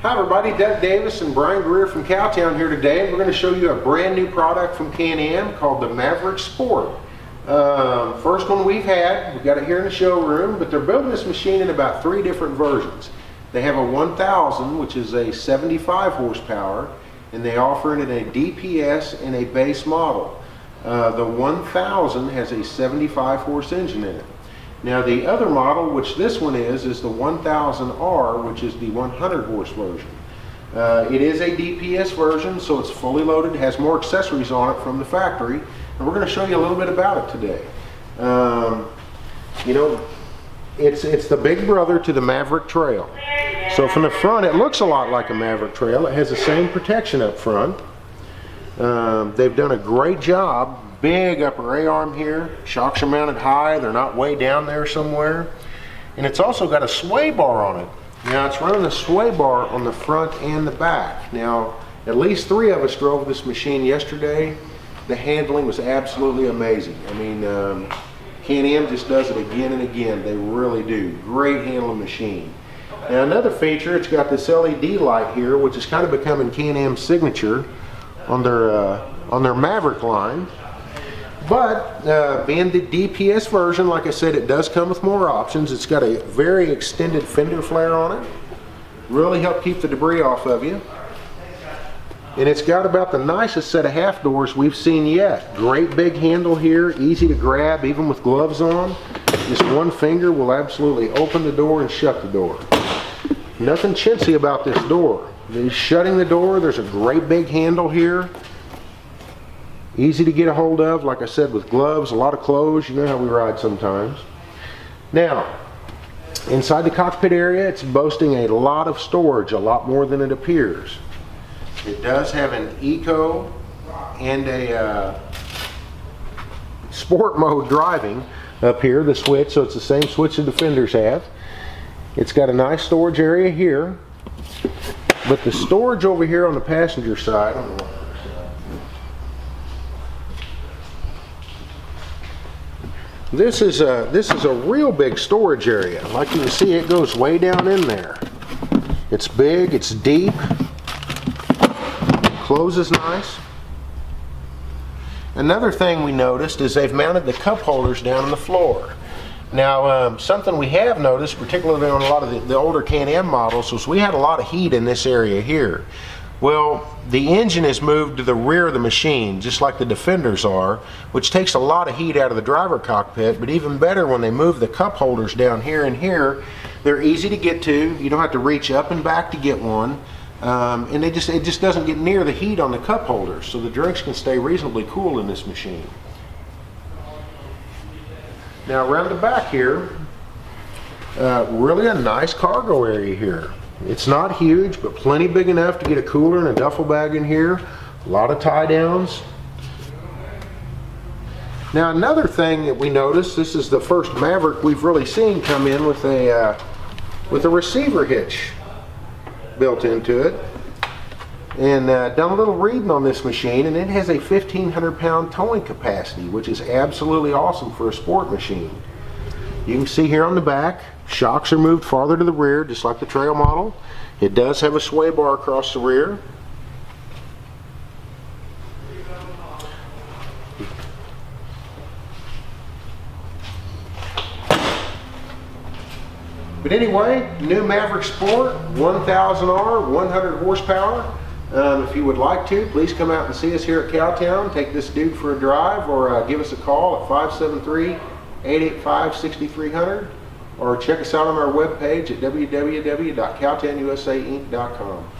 Hi everybody, Doug Davis and Brian Greer from Cowtown here today. We're going to show you a brand new product from CAN AM called the Maverick Sport. First one we've got it here in the showroom, but they're building this machine in about 3 different versions. They have a 1000, which is a 75 horsepower, and they offer it in a DPS and a base model. The 1000 has a 75 horse engine in it. Now the other model, which this one is the 1000R, which is the 100 horse version. It is a DPS version, so it's fully loaded, has more accessories on it from the factory, and we're going to show you a little bit about it today. You know, it's the big brother to the Maverick Trail. So from the front it looks a lot like a Maverick Trail. It has the same protection up front. They've done a great job. Big upper A-arm here. Shocks are mounted high. They're not way down there somewhere. And it's also got a sway bar on it. Now it's running a sway bar on the front and the back. Now at least 3 of us drove this machine yesterday. The handling was absolutely amazing. I mean, CAN AM just does it again and again. They really do. Great handling machine. Now another feature, it's got this LED light here, which is kind of becoming CAN AM's signature on their Maverick line. But being the DPS version, like I said, it does come with more options. It's got a very extended fender flare on it. Really help keep the debris off of you. And it's got about the nicest set of half doors we've seen yet. Great big handle here, easy to grab even with gloves on. Just one finger will absolutely open the door and shut the door. Nothing chintzy about this door. Shutting the door, there's a great big handle here. Easy to get a hold of, like I said, with gloves, a lot of clothes. You know how we ride sometimes. Now, inside the cockpit area, it's boasting a lot of storage, a lot more than it appears. It does have an eco and a sport mode driving up here, the switch, so it's the same switch the Defenders have. It's got a nice storage area here, but the storage over here on the passenger side, this is a real big storage area. Like you can see, it goes way down in there. It's big, it's deep, closes nice. Another thing we noticed is they've mounted the cup holders down on the floor. Now something we have noticed, particularly on a lot of the older CAN AM models, was we had a lot of heat in this area here. Well, the engine is moved to the rear of the machine, just like the Defenders are, which takes a lot of heat out of the driver cockpit, but even better when they move the cup holders down here and here, they're easy to get to. You don't have to reach up and back to get one. And it just doesn't get near the heat on the cup holders, so the drinks can stay reasonably cool in this machine. Now around the back here, really a nice cargo area here. It's not huge, but plenty big enough to get a cooler and a duffel bag in here. A lot of tie downs. Now another thing that we noticed, this is the first Maverick we've really seen come in with a receiver hitch built into it. And done a little reading on this machine, and it has a 1,500 pound towing capacity, which is absolutely awesome for a sport machine. You can see here on the back, shocks are moved farther to the rear, just like the Trail model. It does have a sway bar across the rear. But anyway, new Maverick Sport, 1000R, 100 horsepower. If you would like to, please come out and see us here at Cowtown. Take this dude for a drive, or give us a call at 573-885-6300, or check us out on our webpage at www.cowtownusainc.com.